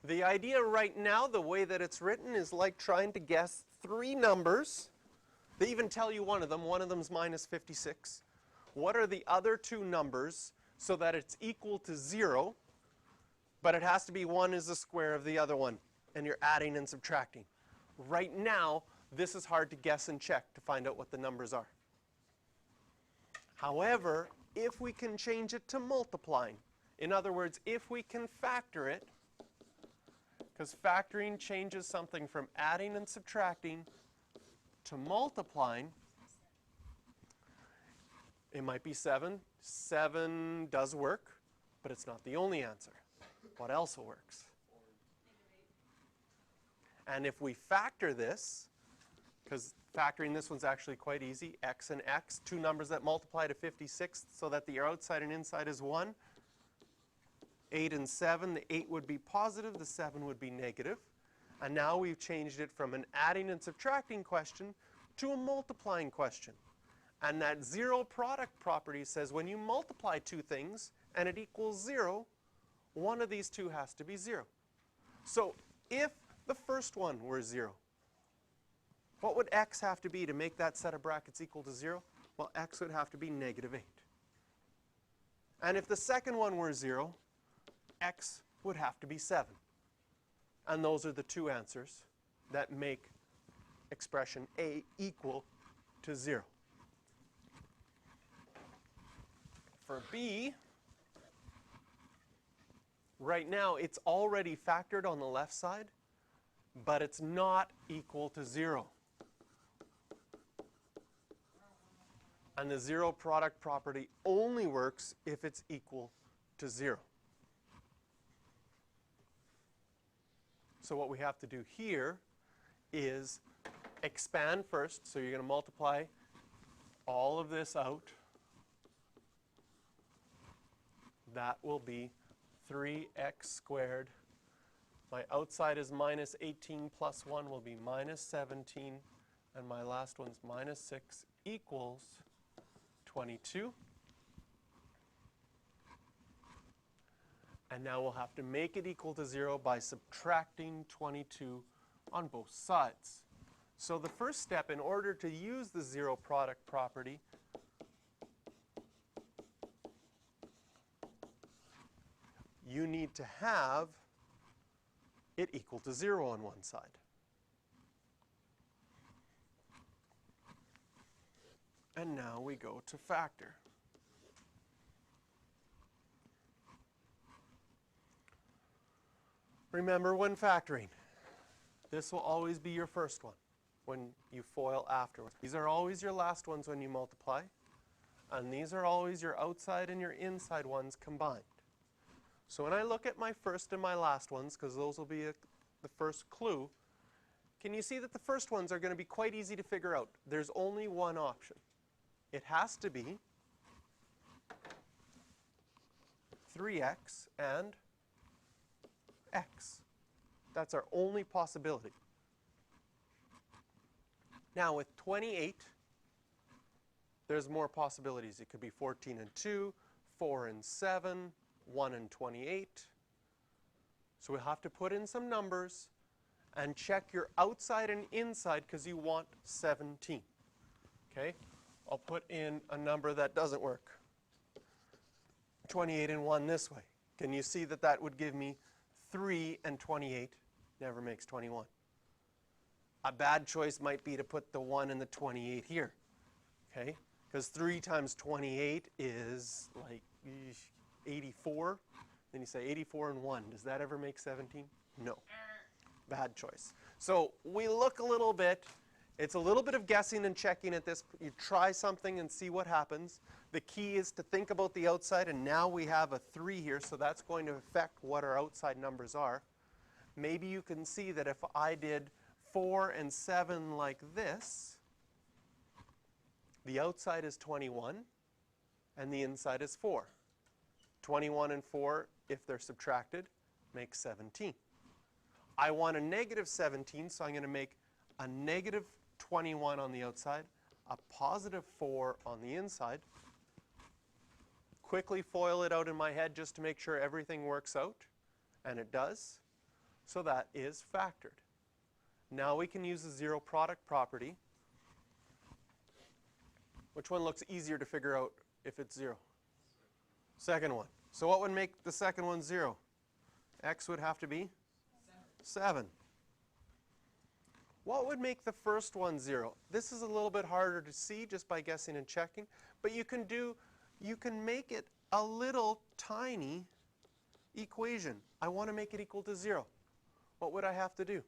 The idea right now, the way that it's written, is like trying to guess three numbers. They even tell you one of them. One of them is minus 56. What are the other two numbers so that it's equal to 0, but it has to be one is the square of the other one, and you're adding and subtracting. Right now, this is hard to guess and check to find out what the numbers are. However, if we can change it to multiplying, in other words, if we can factor it, because factoring changes something from adding and subtracting to multiplying, it might be 7. 7 does work, but it's not the only answer. What else works? And if we factor this, because factoring this one's actually quite easy, x and x, two numbers that multiply to 56 so that the outside and inside is 1. 8 and 7, the 8 would be positive, the 7 would be negative. And now we've changed it from an adding and subtracting question to a multiplying question. And that zero product property says when you multiply two things and it equals 0, one of these two has to be 0. So if the first one were 0, what would x have to be to make that set of brackets equal to 0? Well, x would have to be negative 8. And if the second one were 0, x would have to be 7. And those are the two answers that make expression A equal to 0. For B, right now it's already factored on the left side, but it's not equal to 0. And the zero product property only works if it's equal to 0. So what we have to do here is expand first. So you're going to multiply all of this out. That will be 3x squared. My outside is minus 18 plus 1 will be minus 17. And my last one's minus 6 equals 22. And now we'll have to make it equal to 0 by subtracting 22 on both sides. So the first step, in order to use the zero product property, you need to have it equal to 0 on one side. And now we go to factor. Remember, when factoring, this will always be your first one when you FOIL afterwards. These are always your last ones when you multiply. And these are always your outside and your inside ones combined. So when I look at my first and my last ones, because those will be the first clue, can you see that the first ones are going to be quite easy to figure out? There's only one option. It has to be 3x and x. That's our only possibility. Now with 28, there's more possibilities. It could be 14 and 2, 4 and 7, 1 and 28. So we'll have to put in some numbers and check your outside and inside because you want 17. Okay? I'll put in a number that doesn't work. 28 and 1 this way. Can you see that that would give me 3 and 28 never makes 21. A bad choice might be to put the 1 and the 28 here. Okay? Because 3 times 28 is like 84. Then you say 84 and 1. Does that ever make 17? No. Bad choice. So we look a little bit. It's a little bit of guessing and checking at this. You try something and see what happens. The key is to think about the outside, and now we have a 3 here, so that's going to affect what our outside numbers are. Maybe you can see that if I did 4 and 7 like this, the outside is 21, and the inside is 4. 21 and 4, if they're subtracted, makes 17. I want a negative 17, so I'm going to make a negative 21 on the outside, a positive 4 on the inside. Quickly FOIL it out in my head just to make sure everything works out, and it does. So that is factored. Now we can use the zero product property. Which one looks easier to figure out if it's 0? Second one. So what would make the second one 0? X would have to be 7. What would make the first one 0? This is a little bit harder to see just by guessing and checking, but you can make it a little tiny equation. I want to make it equal to 0. What would I have to do?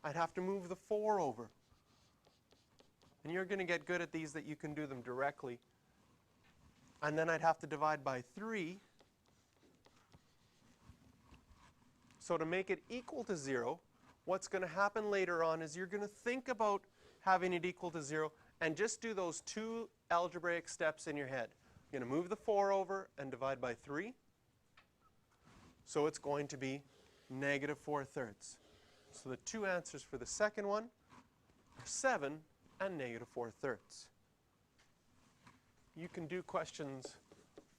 I'd have to move the 4 over. And you're going to get good at these that you can do them directly. And then I'd have to divide by 3. So to make it equal to 0, what's going to happen later on is you're going to think about having it equal to 0 and just do those 2 algebraic steps in your head. You're going to move the 4 over and divide by 3. So it's going to be -4/3. So the two answers for the second one are 7 and -4/3. You can do questions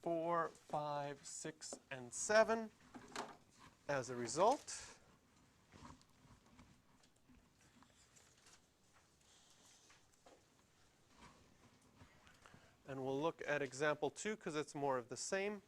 4, 5, 6, and 7 as a result. And we'll look at example 2 because it's more of the same.